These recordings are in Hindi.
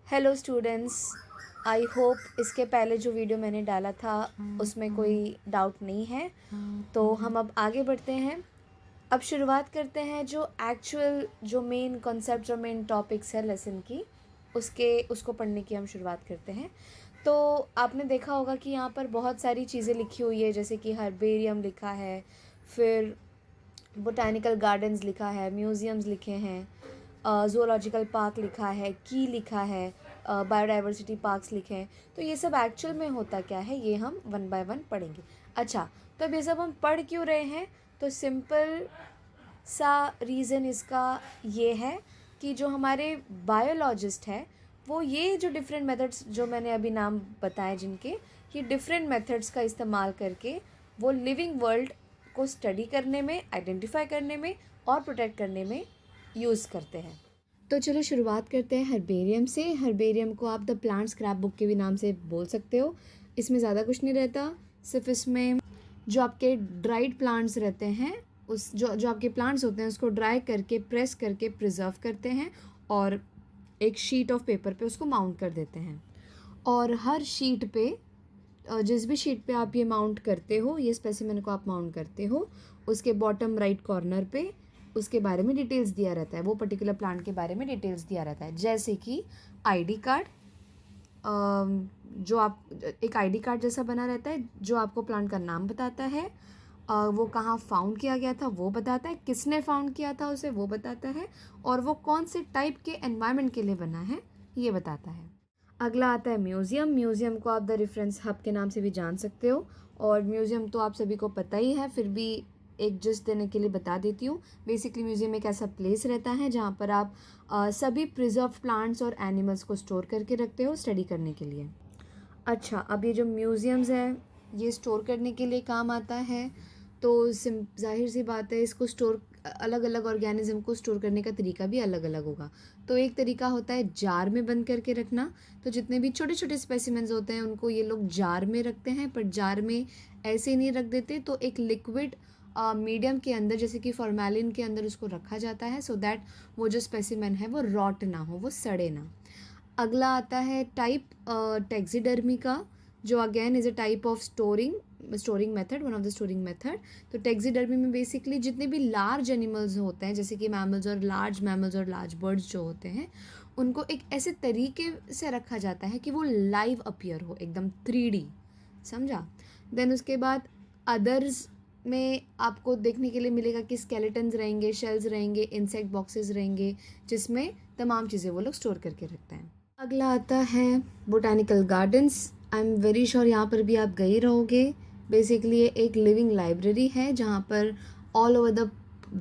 हेलो स्टूडेंट्स, आई होप इसके पहले जो वीडियो मैंने डाला था उसमें कोई डाउट नहीं है। तो हम अब आगे बढ़ते हैं। अब शुरुआत करते हैं जो एक्चुअल जो मेन कॉन्सेप्ट और मेन टॉपिक्स है लेसन की, उसको पढ़ने की हम शुरुआत करते हैं। तो आपने देखा होगा कि यहाँ पर बहुत सारी चीज़ें लिखी हुई है, जैसे कि हर्बेरियम लिखा है, फिर बोटैनिकल गार्डन्स लिखा है, म्यूज़ियम्स लिखे हैं, ज़ूलॉजिकल पार्क लिखा है, की लिखा है, बायोडाइवर्सिटी पार्क्स लिखे हैं। तो ये सब एक्चुअल में होता क्या है, ये हम वन बाय वन पढ़ेंगे। अच्छा, तो अब ये सब हम पढ़ क्यों रहे हैं? तो सिंपल सा रीज़न इसका ये है कि जो हमारे बायोलॉजिस्ट है वो ये जो डिफरेंट मेथड्स जो मैंने अभी नाम बताए जिनके, ये डिफरेंट मेथड्स का इस्तेमाल करके वो लिविंग वर्ल्ड को स्टडी करने में, आइडेंटिफाई करने में और प्रोटेक्ट करने में यूज़ करते हैं। तो चलो शुरुआत करते हैं हर्बेरियम से। हर्बेरियम को आप द प्लांट स्क्रैप बुक के भी नाम से बोल सकते हो। इसमें ज़्यादा कुछ नहीं रहता, सिर्फ इसमें जो आपके ड्राइड प्लांट्स रहते हैं, उस जो जो आपके प्लांट्स होते हैं उसको ड्राई करके प्रेस करके प्रिजर्व करते हैं और एक शीट ऑफ पेपर पे उसको माउंट कर देते हैं। और हर शीट पे, जिस भी शीट पे आप ये माउंट करते हो, ये स्पेसिमेन को आप माउंट करते हो, उसके बॉटम राइट कॉर्नर पे उसके बारे में डिटेल्स दिया रहता है, वो पर्टिकुलर प्लांट के बारे में डिटेल्स दिया रहता है। जैसे कि आईडी कार्ड, जो आप एक आईडी कार्ड जैसा बना रहता है जो आपको प्लांट का नाम बताता है, वो कहाँ फाउंड किया गया था वो बताता है, किसने फाउंड किया था उसे वो बताता है, और वो कौन से टाइप के एनवायरनमेंट के लिए बना है ये बताता है। अगला आता है म्यूज़ियम। म्यूज़ियम को आप द रेफरेंस हब के नाम से भी जान सकते हो, और म्यूज़ियम तो आप सभी को पता ही है, फिर भी एक जस्ट देने के लिए बता देती हूँ। बेसिकली म्यूज़ियम एक ऐसा प्लेस रहता है जहाँ पर आप सभी प्रिजर्व प्लांट्स और एनिमल्स को स्टोर करके रखते हो स्टडी करने के लिए। अच्छा, अब ये जो म्यूज़ियम्स हैं ये स्टोर करने के लिए काम आता है। तो जाहिर सी बात है, इसको स्टोर, अलग अलग ऑर्गेनिज्म को स्टोर करने का तरीका भी अलग अलग होगा। तो एक तरीका होता है जार में बंद करके रखना। तो जितने भी छोटे छोटे स्पेसिमेंस होते हैं उनको ये लोग जार में रखते हैं, पर जार में ऐसे नहीं रख देते, तो एक लिक्विड मीडियम के अंदर, जैसे कि फॉर्मेलिन के अंदर उसको रखा जाता है, सो दैट वो जो स्पेसिमेन है वो रॉट ना हो, वो सड़े ना। अगला आता है टाइप टैक्सीडर्मी का, जो again is a type of storing method, one of the storing method. तो टैक्सीडर्मी में बेसिकली जितने भी लार्ज एनिमल्स होते हैं, जैसे कि मैमल्स और लार्ज बर्ड्स जो होते हैं, उनको एक ऐसे तरीके से रखा जाता है कि वो लाइव अपीयर हो, एकदम 3D, समझा। देन उसके बाद अदर्स में आपको देखने के लिए मिलेगा कि स्केलेटन्स रहेंगे, शेल्स रहेंगे, इंसेक्ट बॉक्सेस रहेंगे, जिसमें तमाम चीज़ें वो लोग स्टोर करके रखते हैं। अगला आता है botanical gardens. I am very sure यहाँ पर भी आप गए रहोगे। बेसिकली ये एक लिविंग लाइब्रेरी है जहाँ पर ऑल ओवर द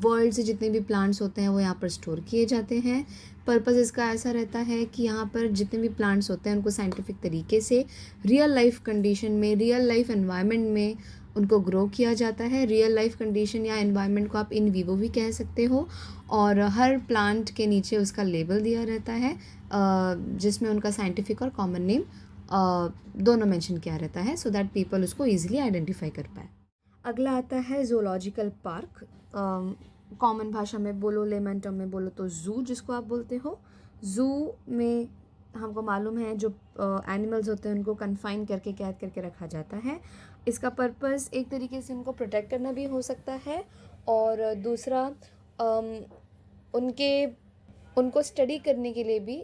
वर्ल्ड से जितने भी प्लांट्स होते हैं वो यहाँ पर स्टोर किए जाते हैं। पर्पज़ इसका ऐसा रहता है कि यहाँ पर जितने भी प्लांट्स होते हैं उनको साइंटिफिक तरीके से रियल लाइफ कंडीशन में, रियल लाइफ एनवायरनमेंट में उनको ग्रो किया जाता है। रियल लाइफ कंडीशन या एनवायरनमेंट को आप इन वीवो भी कह सकते हो। और हर प्लांट के नीचे उसका लेबल दिया रहता है, जिसमें उनका साइंटिफिक और कॉमन नेम दोनों मेंशन किया रहता है, सो दैट पीपल उसको ईजिली आइडेंटिफाई कर पाए। अगला आता है ज़ूलॉजिकल पार्क। कॉमन भाषा में बोलो, लेमन टर्म में बोलो तो ज़ू जिसको आप बोलते हो। ज़ू में हमको मालूम है जो एनिमल्स होते हैं उनको कन्फाइन करके, कैद करके रखा जाता है। इसका पर्पस एक तरीके से उनको प्रोटेक्ट करना भी हो सकता है, और दूसरा उनके उनको स्टडी करने के लिए भी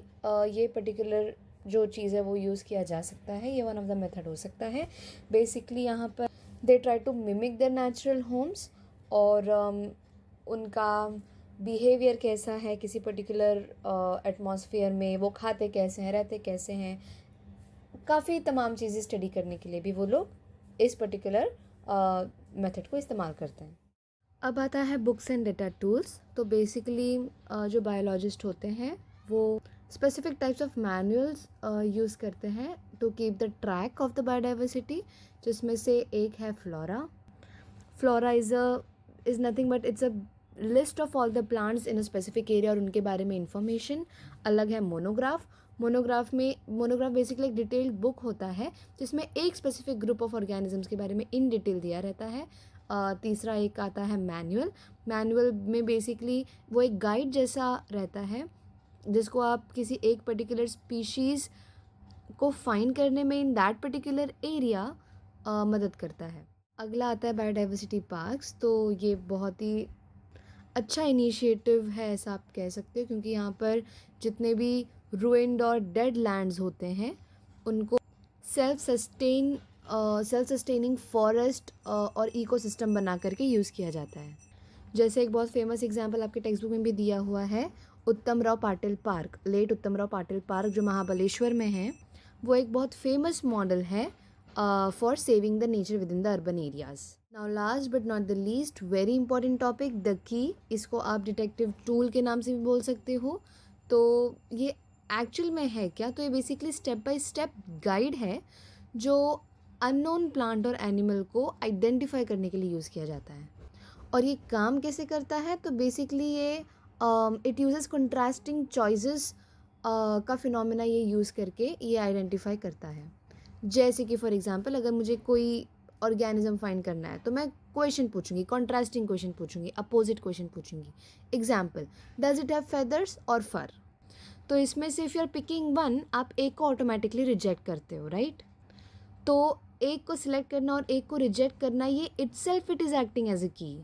ये पर्टिकुलर जो चीज़ है वो यूज़ किया जा सकता है। ये वन ऑफ द मेथड हो सकता है। बेसिकली यहाँ पर they try to mimic the natural homes, और उनका बिहेवियर कैसा है किसी पर्टिकुलर एटमॉस्फेयर में, वो खाते कैसे हैं, रहते कैसे हैं, काफ़ी तमाम चीज़ें स्टडी करने के लिए भी वो लोग इस पर्टिकुलर मेथड को इस्तेमाल करते हैं। अब आता है बुक्स एंड डेटा टूल्स। तो बेसिकली जो बायोलॉजिस्ट होते हैं वो specific types of manuals use करते हैं to keep the track of the biodiversity, जिसमें से एक है flora. Flora is nothing but it's a list of all the plants in a specific area और उनके बारे में इंफॉर्मेशन। अलग है मोनोग्राफ। मोनोग्राफ बेसिकली एक डिटेल्ड बुक होता है जिसमें एक स्पेसिफिक ग्रुप ऑफ ऑर्गेनिजम्स के बारे में इन डिटेल दिया रहता है। तीसरा एक आता है मैनुअल। मैनुअल में बेसिकली वो एक गाइड जैसा रहता है जिसको आप किसी एक पर्टिकुलर स्पीशीज़ को फाइंड करने में इन दैट पर्टिकुलर एरिया मदद करता है। अगला आता है बायोडाइवर्सिटी पार्क्स। तो ये बहुत ही अच्छा इनिशिएटिव है ऐसा आप कह सकते हो, क्योंकि यहाँ पर जितने भी रूइंड और डेड लैंड्स होते हैं उनको सेल्फ सस्टेनिंग फॉरेस्ट और इकोसिस्टम बना करके यूज़ किया जाता है। जैसे एक बहुत फेमस एग्जांपल आपके टेक्स्ट बुक में भी दिया हुआ है, Uttamrao Patil park, late Uttamrao Patil park जो महाबलेश्वर में है, वो एक बहुत फेमस मॉडल है for saving the nature within the urban areas. Now last but not the least very important topic, the key. इसको आप डिटेक्टिव टूल के नाम से भी बोल सकते हो। तो ये एक्चुअल में है क्या? तो ये basically step by step guide है जो अननोन प्लांट और एनिमल को आइडेंटिफाई करने के लिए यूज़ किया जाता है। और ये काम कैसे करता है? तो बेसिकली ये इट यूजेस कंट्रास्टिंग चॉइसेस का फिनोमेना ये यूज़ करके ये आइडेंटिफाई करता है। जैसे कि फॉर एग्जांपल अगर मुझे कोई ऑर्गेनिज्म फाइंड करना है तो मैं क्वेश्चन पूछूंगी, कॉन्ट्रास्टिंग क्वेश्चन पूछूंगी, अपोजिट क्वेश्चन पूछूंगी। Example, does it have feathers और फर? तो इसमें से if you are picking one, आप एक को ऑटोमेटिकली रिजेक्ट करते हो, राइट? तो एक को सिलेक्ट करना और एक को रिजेक्ट करना, ये itself it is acting as a key.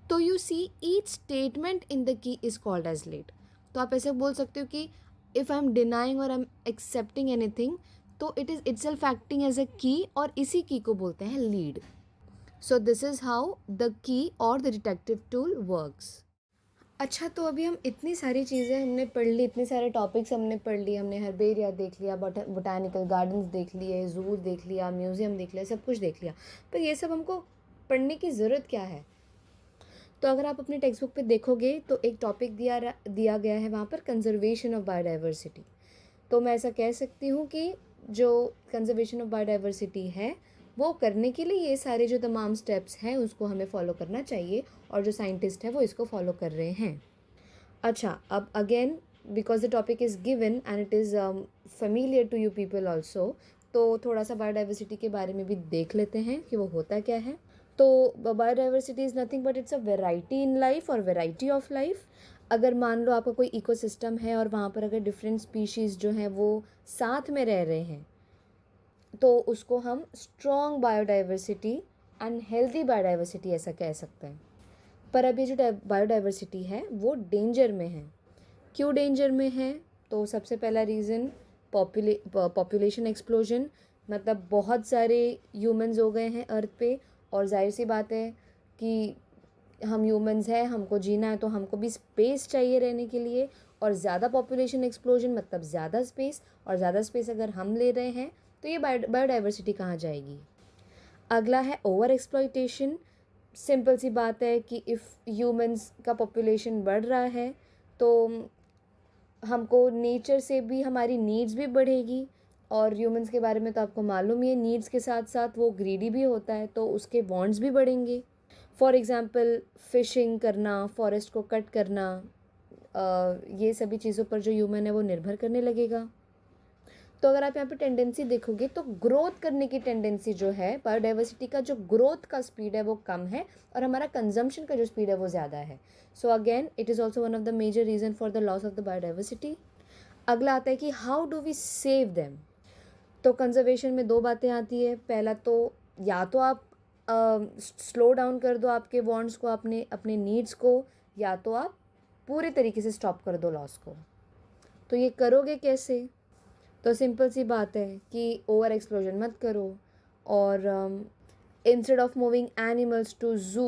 तो you see each statement in the key is called as lead. तो आप ऐसे बोल सकते हो कि इफ़ आई एम डिनाइंग और आई एम एक्सेप्टिंग एनीथिंग, तो it is itself acting as a key और इसी की को बोलते हैं lead. So this is how the key और द डिटेक्टिव टूल वर्क्स। अच्छा, तो अभी हम इतनी सारी चीज़ें हमने पढ़ ली, इतने सारे टॉपिक्स हमने पढ़ लिए, हमने हर्बेरिया देख लिया, बोटानिकल गार्डन्स देख लिए, जू देख लिया, म्यूज़ियम देख लिया, सब कुछ देख लिया। पर ये सब हमको पढ़ने की ज़रूरत क्या है? तो अगर आप अपने टेक्स्ट बुक पे देखोगे तो एक टॉपिक दिया गया है वहाँ पर, कंजर्वेशन ऑफ बायोडाइवर्सिटी। तो मैं ऐसा कह सकती हूँ कि जो कंजर्वेशन ऑफ बायोडाइवर्सिटी है वो करने के लिए ये सारे जो तमाम स्टेप्स हैं उसको हमें फॉलो करना चाहिए, और जो साइंटिस्ट है वो इसको फॉलो कर रहे हैं। अच्छा, अब again because the topic is given and it is familiar to you people also, तो थोड़ा सा बायोडाइवर्सिटी के बारे में भी देख लेते हैं कि वो होता क्या है। तो biodiversity is nothing but it's a variety in life और वेराइटी ऑफ लाइफ। अगर मान लो आपका कोई इकोसिस्टम है और वहाँ पर अगर डिफरेंट स्पीशीज़ जो हैं वो साथ में रह रहे हैं, तो उसको हम strong biodiversity and healthy biodiversity ऐसा कह सकते हैं। पर अभी जो बायोडाइवर्सिटी है वो डेंजर में है। क्यों डेंजर में है? तो सबसे पहला रीज़न पॉपुलेशन एक्सप्लोजन, मतलब बहुत सारे ह्यूमंस हो गए हैं अर्थ पे, और जाहिर सी बात है कि हम ह्यूमंस हैं, हमको जीना है तो हमको भी स्पेस चाहिए रहने के लिए, और ज़्यादा पॉपुलेशन एक्सप्लोजन मतलब ज़्यादा स्पेस, और ज़्यादा स्पेस अगर हम ले रहे हैं तो ये बायोडाइवर्सिटी कहाँ जाएगी? अगला है ओवर एक्सप्लॉइटेशन। सिंपल सी बात है कि इफ़ ह्यूमंस का पॉपुलेशन बढ़ रहा है तो हमको नेचर से भी हमारी नीड्स भी बढ़ेगी, और ह्यूमंस के बारे में तो आपको मालूम ही है, नीड्स के साथ साथ वो ग्रीडी भी होता है तो उसके वांट्स भी बढ़ेंगे। फॉर एग्ज़ाम्पल फ़िशिंग करना, फॉरेस्ट को कट करना, ये सभी चीज़ों पर जो ह्यूमन है वो निर्भर करने लगेगा। तो अगर आप यहाँ पे टेंडेंसी देखोगे तो ग्रोथ करने की टेंडेंसी जो है, बायोडाइवर्सिटी का जो ग्रोथ का स्पीड है वो कम है, और हमारा कंजम्पशन का जो स्पीड है वो ज़्यादा है। So again it is also one of the major reason for the loss of the biodiversity. अगला आता है कि how do we save them. तो कंजर्वेशन में दो बातें आती है। पहला तो या तो आप स्लो डाउन कर दो आपके वांट्स को, अपने अपने नीड्स को, या तो आप पूरे तरीके से स्टॉप कर दो लॉस को। तो ये करोगे कैसे? तो सिंपल सी बात है कि ओवर एक्सप्लोजन मत करो, और instead of moving animals to zoo,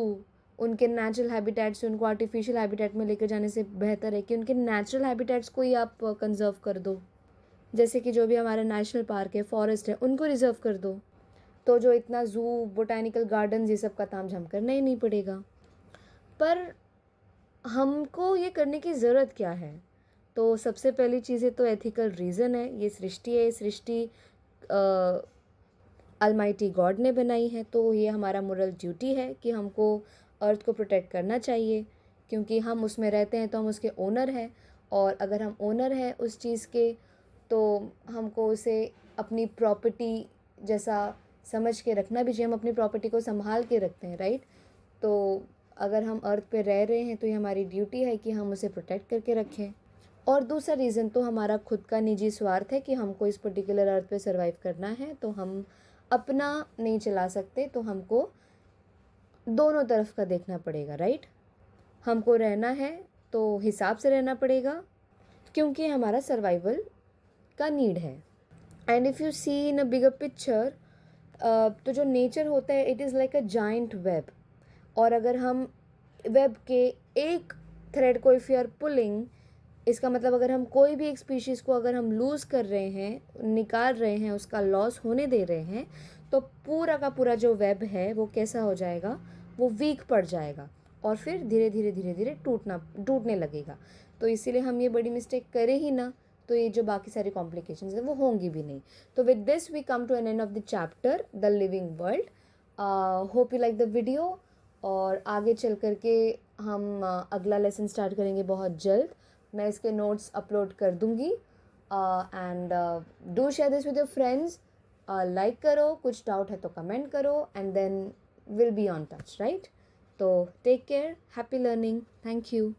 उनके नेचुरल हैबिटेट से उनको आर्टिफिशियल हैबिटेट में लेकर जाने से बेहतर है कि उनके नेचुरल हैबिटेट्स को ही आप कंजर्व कर दो। जैसे कि जो भी हमारा नेशनल पार्क है, फॉरेस्ट है, उनको रिजर्व कर दो, तो जो इतना ज़ू, बोटानिकल गार्डन्स, ये सब का तामझाम करना ही नहीं पड़ेगा। पर हमको ये करने की ज़रूरत क्या है? तो सबसे पहली चीज़ें तो एथिकल रीज़न है। ये सृष्टि है, ये सृष्टि अलमाइटी गॉड ने बनाई है, तो ये हमारा मोरल ड्यूटी है कि हमको अर्थ को प्रोटेक्ट करना चाहिए, क्योंकि हम उसमें रहते हैं तो हम उसके ओनर हैं, और अगर हम ओनर हैं उस चीज़ के तो हमको उसे अपनी प्रॉपर्टी जैसा समझ के रखना भी चाहिए। हम अपनी प्रॉपर्टी को संभाल के रखते हैं, राइट? तो अगर हम अर्थ पे रह रहे हैं तो ये हमारी ड्यूटी है कि हम उसे प्रोटेक्ट करके रखें। और दूसरा रीज़न तो हमारा खुद का निजी स्वार्थ है कि हमको इस पर्टिकुलर अर्थ पे सर्वाइव करना है, तो हम अपना नहीं चला सकते, तो हमको दोनों तरफ का देखना पड़ेगा, राइट। हमको रहना है तो हिसाब से रहना पड़ेगा, क्योंकि हमारा सर्वाइवल का नीड है। And if you see in a bigger picture, तो जो नेचर होता है it is like a giant web, और अगर हम वेब के एक थ्रेड को इफ़ यू आर पुलिंग, इसका मतलब अगर हम कोई भी एक स्पीशीज़ को अगर हम लूज़ कर रहे हैं, निकाल रहे हैं, उसका लॉस होने दे रहे हैं, तो पूरा का पूरा जो वेब है वो कैसा हो जाएगा, वो वीक पड़ जाएगा और फिर धीरे धीरे धीरे धीरे टूटने लगेगा। तो इसीलिए हम ये बड़ी मिस्टेक करें ही ना, तो ये जो बाकी सारी कॉम्प्लिकेशंस है वो होंगी भी नहीं। तो with this we come to an end of the chapter the living world. Hope you like the video, और आगे चल कर के हम अगला लेसन स्टार्ट करेंगे बहुत जल्द। मैं इसके नोट्स अपलोड कर दूँगी, and do share this with your friends. Like करो, कुछ डाउट है तो कमेंट करो, and then will be on touch, right. तो take care, happy learning, thank you.